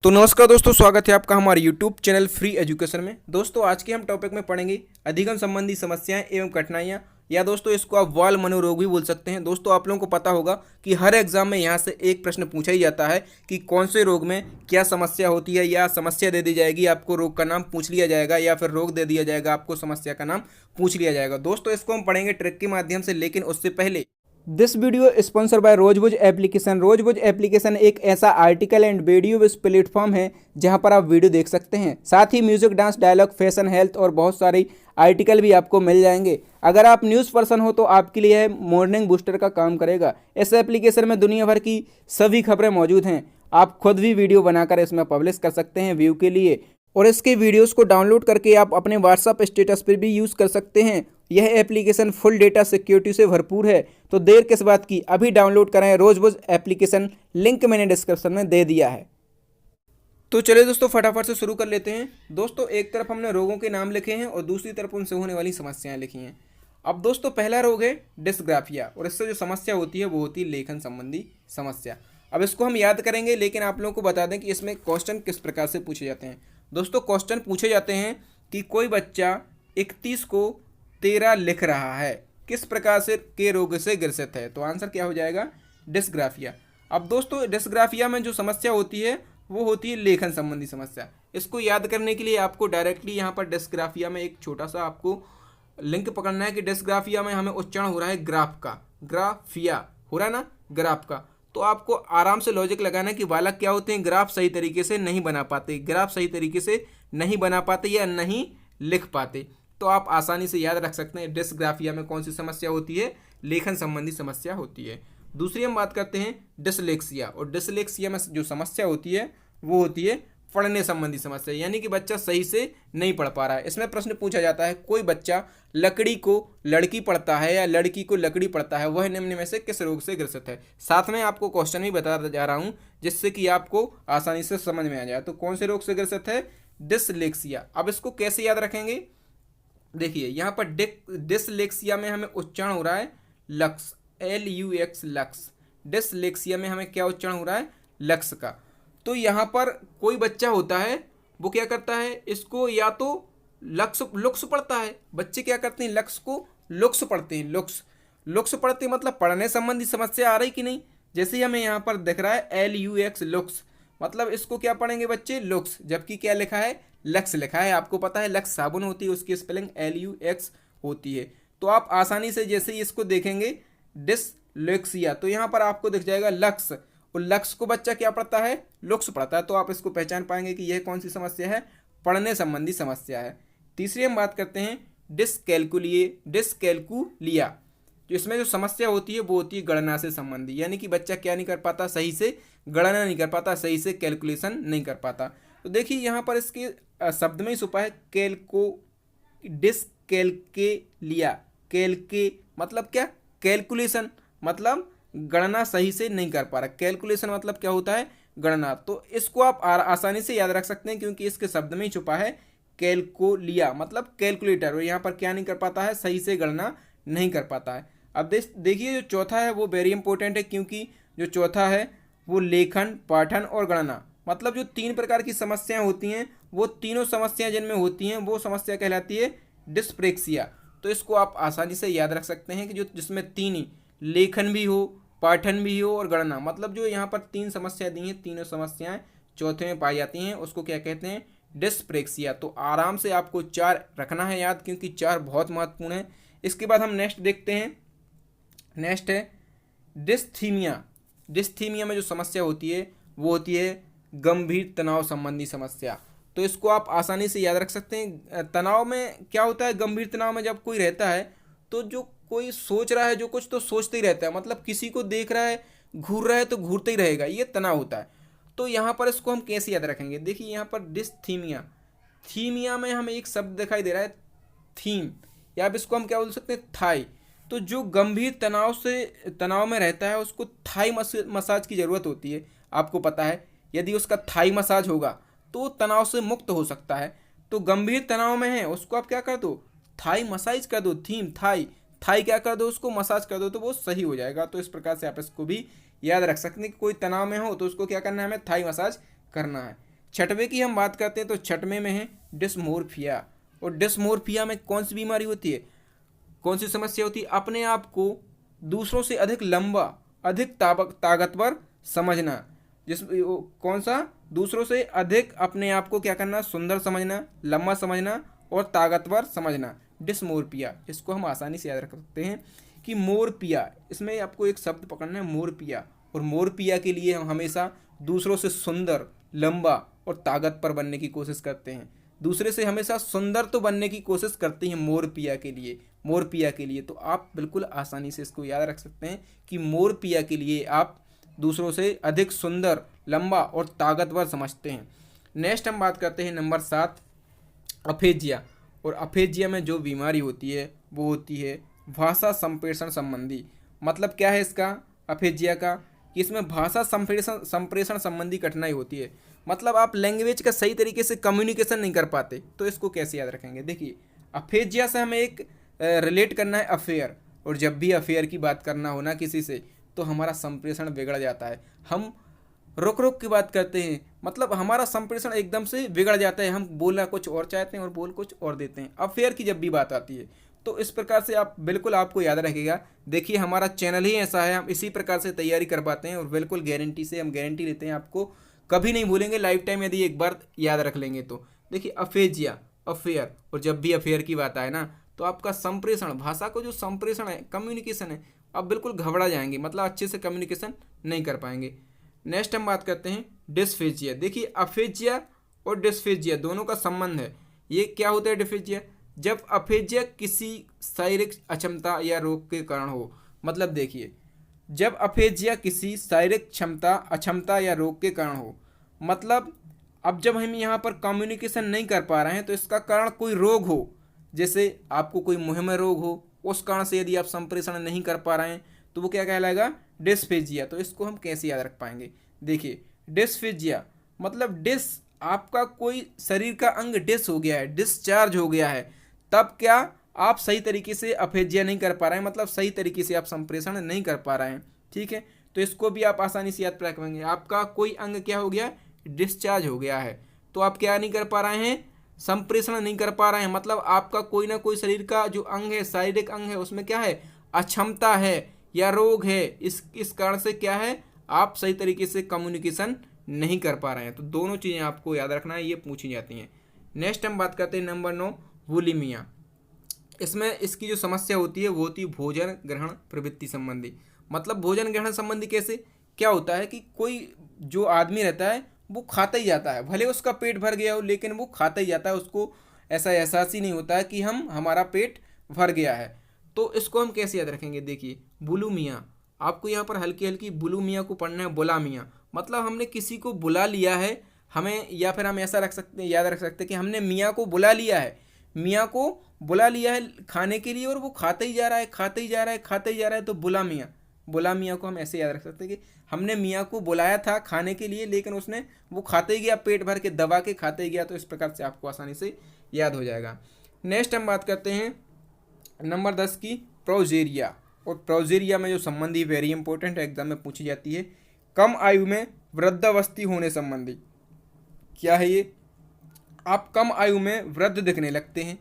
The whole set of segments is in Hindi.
तो नमस्कार दोस्तों, स्वागत है आपका हमारे YouTube चैनल फ्री एजुकेशन में। दोस्तों आज के हम टॉपिक में पढ़ेंगे अधिगम संबंधी समस्याएं एवं कठिनाइयां, या दोस्तों इसको आप वाल मनोरोग भी बोल सकते हैं। दोस्तों आप लोगों को पता होगा कि हर एग्जाम में यहाँ से एक प्रश्न पूछा ही जाता है कि कौन से रोग में क्या समस्या होती है, या समस्या दे दी जाएगी, आपको रोग का नाम पूछ लिया जाएगा, या फिर रोग दे दिया जाएगा, आपको समस्या का नाम पूछ लिया जाएगा। दोस्तों इसको हम पढ़ेंगे ट्रिक के माध्यम से, लेकिन उससे पहले this video sponsor by Rozbuzz application. Rozbuzz application एक ऐसा article and video based platform है जहां पर आप वीडियो देख सकते हैं, साथ ही music, dance, dialogue, fashion, health और बहुत सारे आर्टिकल भी आपको मिल जाएंगे। अगर आप न्यूज़ पर्सन हो तो आपके लिए यह मॉर्निंग बूस्टर का काम करेगा। इस एप्लीकेशन में दुनिया भर की सभी खबरें मौजूद हैं। आप खुद भी वीडियो बनाकर इसमें पब्लिश कर सकते हैं व्यू के लिए, और इसके वीडियोस को डाउनलोड करके आप अपने व्हाट्सएप स्टेटस पर भी यूज़ कर सकते हैं। यह एप्लीकेशन फुल डेटा सिक्योरिटी से भरपूर है, तो देर किस बात की, अभी डाउनलोड करें रोजबुज एप्लीकेशन। लिंक मैंने डिस्क्रिप्शन में दे दिया है। तो चलिए दोस्तों फटाफट से शुरू कर लेते हैं। दोस्तों एक तरफ हमने रोगों के नाम लिखे हैं और दूसरी तरफ उनसे होने वाली समस्याएं लिखी हैं। अब दोस्तों पहला रोग है डिस्ग्राफिया, और इससे जो समस्या होती है वो होती है लेखन संबंधी समस्या। अब इसको हम याद करेंगे, लेकिन आप लोगों को बता दें कि इसमें क्वेश्चन किस प्रकार से पूछे जाते हैं। दोस्तों क्वेश्चन पूछे जाते हैं कि कोई बच्चा 31 को 13 लिख रहा है, किस प्रकार से के रोग से ग्रसित है। तो आंसर क्या हो जाएगा, डिस्ग्राफिया। अब दोस्तों डिस्ग्राफिया में जो समस्या होती है वो होती है लेखन संबंधी समस्या। इसको याद करने के लिए आपको डायरेक्टली यहाँ पर डिस्ग्राफिया में एक छोटा सा आपको लिंक पकड़ना है कि डिस्ग्राफिया में हमें उच्चारण हो रहा है ग्राफ का, ग्राफिया हो रहा है ना, ग्राफ का। तो आपको आराम से लॉजिक लगाना है कि बालक क्या होते हैं, ग्राफ सही तरीके से नहीं बना पाते, ग्राफ सही तरीके से नहीं बना पाते या नहीं लिख पाते। तो आप आसानी से याद रख सकते हैं डिस्ग्राफिया में कौन सी समस्या होती है, लेखन संबंधी समस्या होती है। दूसरी हम बात करते हैं डिसलेक्सिया, और डिसलेक्सिया में जो समस्या होती है वो होती है पढ़ने संबंधी समस्या, यानी कि बच्चा सही से नहीं पढ़ पा रहा है। इसमें प्रश्न पूछा जाता है कोई बच्चा लकड़ी को लड़की पढ़ता है या लड़की को लकड़ी पढ़ता है, वह निम्न में से किस रोग से ग्रसित है। साथ में आपको क्वेश्चन भी बताता जा रहा हूं जिससे कि आपको आसानी से समझ में आ जाए। तो कौन से रोग से ग्रसित है, डिसलेक्सिया। अब इसको कैसे याद रखेंगे, देखिए यहाँ पर डिसलेक्सिया में हमें उच्चारण हो रहा है लक्स, LUX, लक्स। डिसलेक्सिया में हमें क्या उच्चारण हो रहा है, लक्स का। तो यहाँ पर कोई बच्चा होता है वो क्या करता है, इसको या तो लक्स लुक्स पढ़ता है। बच्चे क्या करते हैं, लक्स को लुक्स पढ़ते हैं। लुक्स लुक्स पढ़ते हैं मतलब पढ़ने संबंधी समस्या आ रही कि नहीं। जैसे ही हमें यहाँ पर दिख रहा है LUX, लुक्स, मतलब इसको क्या पढ़ेंगे बच्चे, लुक्स। जबकि क्या लिखा है, लक्स लिखा है। आपको पता है लक्स साबुन होती है, उसकी स्पेलिंग LUX होती है। तो आप आसानी से जैसे ही इसको देखेंगे डिसलेक्सिया, तो यहाँ पर आपको दिख जाएगा लक्स, और लक्स को बच्चा क्या पढ़ता है, लुक्स पढ़ता है। तो आप इसको पहचान पाएंगे कि यह कौन सी समस्या है, पढ़ने संबंधी समस्या है। तीसरी हम बात करते हैं डिसकैलकुलिया। जो इसमें जो समस्या होती है वो होती है गणना से संबंधी, यानी कि बच्चा क्या नहीं कर पाता, सही से गणना नहीं कर पाता, सही से कैलकुलेशन नहीं कर पाता। तो देखिए यहाँ पर इसके शब्द में ही छुपा है डिसकैलकुलिया। कैलके मतलब क्या, कैलकुलेशन मतलब गणना सही से नहीं कर पा रहा। कैलकुलेशन मतलब क्या होता है, गणना। तो इसको आप आसानी से याद रख सकते हैं क्योंकि इसके शब्द में ही छुपा है कैलकुलिया, मतलब कैलकुलेटर। और यहाँ पर क्या नहीं कर पाता है, सही से गणना नहीं कर पाता है। अब देखिए जो चौथा है वो वेरी इंपॉर्टेंट है, क्योंकि जो चौथा है वो लेखन, पाठन और गणना, मतलब जो 3 प्रकार की समस्याएं होती हैं, वो तीनों समस्याएं जिनमें होती हैं वो समस्या कहलाती है डिस्प्रेक्सिया। तो इसको आप आसानी से याद रख सकते हैं कि जो जिसमें 3 ही, लेखन भी हो, पाठन भी हो और गणना, मतलब जो यहाँ पर 3 समस्या दी हैं, तीनों समस्याएं चौथे में पाई जाती हैं, उसको क्या कहते हैं, डिस्प्रेक्सिया। तो आराम से आपको 4 रखना है याद, क्योंकि 4 बहुत महत्वपूर्ण है। इसके बाद हम नेक्स्ट देखते हैं, नेक्स्ट है डिस्थीमिया। डिस्थीमिया में जो समस्या होती है वो होती है गंभीर तनाव संबंधी समस्या। तो इसको आप आसानी से याद रख सकते हैं। तनाव में क्या होता है, गंभीर तनाव में जब कोई रहता है तो जो कोई सोच रहा है, जो कुछ तो सोचते ही रहता है, मतलब किसी को देख रहा है, घूर रहा है तो घूरते ही रहेगा, ये तनाव होता है। तो यहाँ पर इसको हम कैसे याद रखेंगे, देखिए यहाँ पर डिस्थीमिया, थीमिया में हमें एक शब्द दिखाई दे रहा है थीम, या अब इसको हम क्या बोल सकते हैं, थाई। तो जो गंभीर तनाव में रहता है उसको थाई मसाज की ज़रूरत होती है। आपको पता है यदि उसका थाई मसाज होगा तो तनाव से मुक्त हो सकता है। तो गंभीर तनाव में है उसको आप क्या कर दो, थाई मसाज कर दो, थीम थाई, थाई क्या कर दो, उसको मसाज कर दो, तो वो सही हो जाएगा। तो इस प्रकार से आप इसको भी याद रख सकते हैं कि कोई तनाव में हो तो उसको क्या करना है, हमें थाई मसाज करना है। छठवें की हम बात करते हैं तो छठवें में है डिस्मोर्फिया। और डिस्मोर्फिया में कौन सी बीमारी होती है, कौन सी समस्या होती है? अपने आप को दूसरों से अधिक लंबा, अधिक ताकतवर समझना। कौन सा? दूसरों से अधिक अपने आप को क्या करना? सुंदर समझना, लंबा समझना और ताकतवर समझना, डिस्मोर्फिया। इसको हम आसानी से याद रख सकते हैं कि मोरपिया, इसमें आपको एक शब्द पकड़ना है मोरपिया। और मोरपिया के लिए हम हमेशा दूसरों से सुंदर, लंबा और ताकतवर बनने की कोशिश करते हैं। दूसरे से हमेशा सुंदर तो बनने की कोशिश करते हैं मोरपिया के लिए, मोरपिया के लिए। तो आप बिल्कुल आसानी से इसको याद रख सकते हैं कि मोरपिया के लिए आप दूसरों से अधिक सुंदर, लंबा और ताकतवर समझते हैं। नेक्स्ट हम बात करते हैं नंबर 7, अफेजिया। और अफेजिया में जो बीमारी होती है वो होती है भाषा संप्रेषण संबंधी। मतलब क्या है इसका, अफेजिया का? कि इसमें भाषा संप्रेषण संबंधी कठिनाई होती है। मतलब आप लैंग्वेज का सही तरीके से कम्युनिकेशन नहीं कर पाते। तो इसको कैसे याद रखेंगे? देखिए, अफेजिया से हमें एक रिलेट करना है अफेयर। और जब भी अफेयर की बात करना हो ना किसी से, तो हमारा संप्रेषण बिगड़ जाता है। हम रुक रुक की बात करते हैं, मतलब हमारा संप्रेषण एकदम से बिगड़ जाता है। हम बोलना कुछ और चाहते हैं और बोल कुछ और देते हैं अफेयर की जब भी बात आती है। तो इस प्रकार से आप बिल्कुल आपको याद रखेगा। देखिए, हमारा चैनल ही ऐसा है, हम इसी प्रकार से तैयारी कर पाते हैं और बिल्कुल गारंटी से हम गारंटी लेते हैं, आपको कभी नहीं भूलेंगे लाइफ टाइम यदि एक बार याद रख लेंगे तो। देखिए, अफेजिया, अफेयर, और जब भी अफेयर की बात आए ना, तो आपका संप्रेषण, भाषा को जो संप्रेषण है, कम्युनिकेशन है, आप बिल्कुल घबरा जाएंगे, मतलब अच्छे से कम्युनिकेशन नहीं कर पाएंगे। नेक्स्ट हम बात करते हैं डिस्फेजिया। देखिए, अफेजिया और डिस्फेजिया दोनों का संबंध है। ये क्या होता है डिस्फेजिया? जब अफेजिया किसी शारीरिक अक्षमता या रोग के कारण हो। मतलब देखिए, जब अफेजिया किसी शारीरिक अक्षमता या रोग के कारण हो, मतलब अब जब हम यहाँ पर कम्युनिकेशन नहीं कर पा रहे हैं तो इसका कारण कोई रोग हो, जैसे आपको कोई मुंह में रोग हो, उस कारण से यदि आप संप्रेषण नहीं कर पा रहे हैं तो वो क्या कहलाएगा? डिस्फेजिया। तो इसको हम कैसे याद रख पाएंगे? देखिए, डिस्फेजिया मतलब आपका कोई शरीर का अंग हो गया है, डिस्चार्ज हो गया है, तब क्या आप सही तरीके से अफेजिया नहीं कर पा रहे हैं, मतलब सही तरीके से आप संप्रेषण नहीं कर पा रहे हैं। ठीक है, तो इसको भी आप आसानी से याद रख पाएंगे। आपका कोई अंग क्या हो गया? डिस्चार्ज हो गया है, तो आप क्या नहीं कर पा रहे हैं? संप्रेषण नहीं कर पा रहे हैं। मतलब आपका कोई ना कोई शरीर का जो अंग है, शारीरिक अंग है, उसमें क्या है? अक्षमता है या रोग है। इस कारण से क्या है? आप सही तरीके से कम्युनिकेशन नहीं कर पा रहे हैं। तो दोनों चीज़ें आपको याद रखना है, ये पूछी जाती हैं। नेक्स्ट हम बात करते हैं नंबर 9, वुलिमिया। इसमें इसकी जो समस्या होती है वो होती है भोजन ग्रहण प्रवृत्ति संबंधी। मतलब भोजन ग्रहण संबंधी कैसे? क्या होता है कि कोई जो आदमी रहता है वो खाता ही जाता है, भले उसका पेट भर गया हो लेकिन वो खाता ही जाता है, उसको ऐसा एहसास ही नहीं होता है कि हमारा पेट भर गया है। तो इसको हम कैसे याद रखेंगे? देखिए, बुलिमिया, आपको यहाँ पर हल्की हल्की बुलिमिया को पढ़ना है, बुलामिया। मतलब हमने किसी को बुला लिया है हमें, या फिर हम ऐसा रख सकते हैं, याद रख सकते हैं कि हमने मियाँ को बुला लिया है, मियाँ को बुला लिया है खाने के लिए और वो खाते ही जा रहा है, खाते ही जा रहा है, खाते ही जा रहा है। तो बुला मियाँ को हम ऐसे याद रख सकते हैं कि हमने मियाँ को बुलाया था खाने के लिए, लेकिन उसने वो खाते ही गया, पेट भर के दबा के खाते ही गया। तो इस प्रकार से आपको आसानी से याद हो जाएगा। नेक्स्ट हम बात करते हैं नंबर 10 की, प्रोजेरिया। और प्रोजेरिया में जो संबंधी वेरी इंपॉर्टेंट है, एग्जाम में पूछी जाती है, कम आयु में वृद्धावस्थी होने संबंधी। क्या है ये? आप कम आयु में वृद्ध दिखने लगते हैं,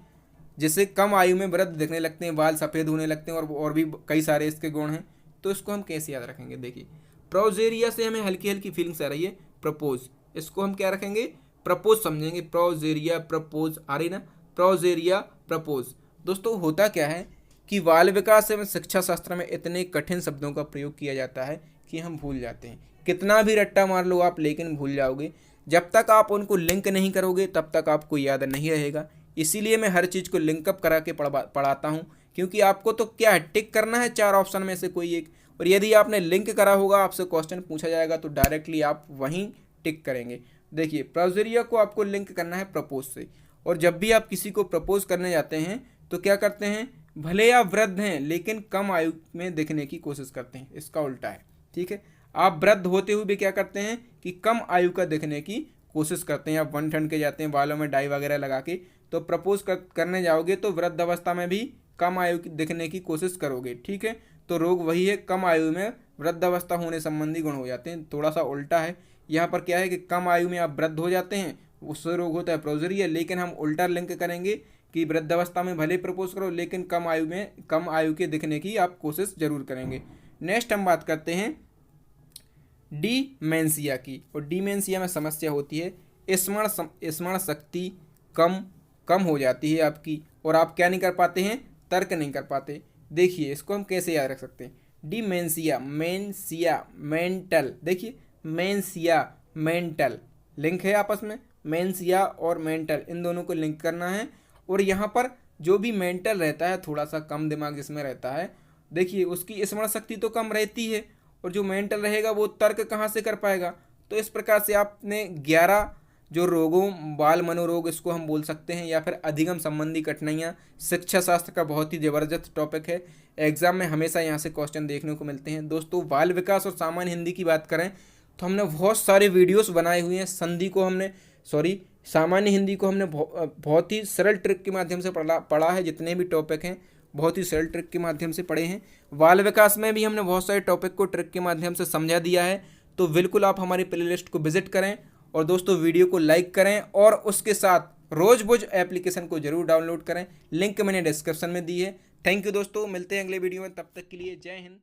जैसे कम आयु में वृद्ध दिखने लगते हैं, बाल सफ़ेद होने लगते हैं और भी कई सारे इसके गुण हैं। तो इसको हम कैसे याद रखेंगे? देखिए, प्रोजेरिया से हमें हल्की हल्की फीलिंग्स आ रही है, प्रपोज। इसको हम क्या रखेंगे? प्रपोज समझेंगे। प्रोजेरिया प्रपोज आ रही ना, प्रोजेरिया प्रपोज। दोस्तों, होता क्या है कि बाल विकास एवं शिक्षा शास्त्र में इतने कठिन शब्दों का प्रयोग किया जाता है कि हम भूल जाते हैं। कितना भी रट्टा मार लो आप, लेकिन भूल जाओगे। जब तक आप उनको लिंक नहीं करोगे तब तक आपको याद नहीं रहेगा। इसीलिए मैं हर चीज़ को लिंकअप करा के पढ़ाता हूँ, क्योंकि आपको तो क्या है, टिक करना है 4 ऑप्शन में से कोई एक। और यदि आपने लिंक करा होगा, आपसे क्वेश्चन पूछा जाएगा तो डायरेक्टली आप वहीं टिक करेंगे। देखिए, प्रोजेरिया को आपको लिंक करना है प्रपोज से। और जब भी आप किसी को प्रपोज करने जाते हैं तो क्या करते हैं? भले आप वृद्ध हैं लेकिन कम आयु में दिखने की कोशिश करते हैं, इसका उल्टा है। ठीक है, आप वृद्ध होते हुए भी क्या करते हैं कि कम आयु का दिखने की कोशिश करते हैं। आप वन ठंड के जाते हैं, बालों में डाई वगैरह लगा के, तो प्रपोज करने जाओगे तो वृद्ध अवस्था में भी कम आयु दिखने की कोशिश करोगे। ठीक है, तो रोग वही है, कम आयु में वृद्धावस्था होने संबंधी गुण हो जाते हैं। थोड़ा सा उल्टा है, यहाँ पर क्या है कि कम आयु में आप वृद्ध हो जाते हैं, उससे रोग होता है प्रोजेरिया। लेकिन हम उल्टा लिंक करेंगे कि वृद्धावस्था में भले प्रपोज करो लेकिन कम आयु के दिखने की आप कोशिश जरूर करेंगे। नेक्स्ट हम बात करते हैं डीमेंशिया की। और डीमेंशिया में समस्या होती है स्मरण शक्ति कम हो जाती है आपकी, और आप क्या नहीं कर पाते हैं, तर्क नहीं कर पाते। देखिए इसको हम कैसे याद रख सकते हैं। डीमेंशिया, मेंटल, देखिए मेंशिया मेंटल लिंक है आपस में, मेंशिया और मेंटल इन दोनों को लिंक करना है। और यहाँ पर जो भी मेंटल रहता है, थोड़ा सा कम दिमाग जिसमें रहता है, देखिए उसकी स्मरण शक्ति तो कम रहती है, और जो मेंटल रहेगा वो तर्क कहाँ से कर पाएगा। तो इस प्रकार से आपने 11 जो रोगों, बाल मनोरोग इसको हम बोल सकते हैं, या फिर अधिगम संबंधी कठिनाइयाँ, शिक्षा शास्त्र का बहुत ही ज़बरदस्त टॉपिक है। एग्जाम में हमेशा यहाँ से क्वेश्चन देखने को मिलते हैं। दोस्तों बाल विकास और सामान्य हिंदी की बात करें तो हमने बहुत सारे वीडियोस बनाए हुए हैं। सामान्य हिंदी को हमने बहुत ही सरल ट्रिक के माध्यम से पढ़ा है। जितने भी टॉपिक हैं बहुत ही सरल ट्रिक के माध्यम से पढ़े हैं। बाल विकास में भी हमने बहुत सारे टॉपिक को ट्रिक के माध्यम से समझा दिया है। तो बिल्कुल आप हमारी प्लेलिस्ट को विजिट करें, और दोस्तों वीडियो को लाइक करें, और उसके साथ रोजबुज एप्लीकेशन को जरूर डाउनलोड करें। लिंक मैंने डिस्क्रिप्शन में दी है। थैंक यू दोस्तों, मिलते हैं अगले वीडियो में, तब तक के लिए जय हिंद।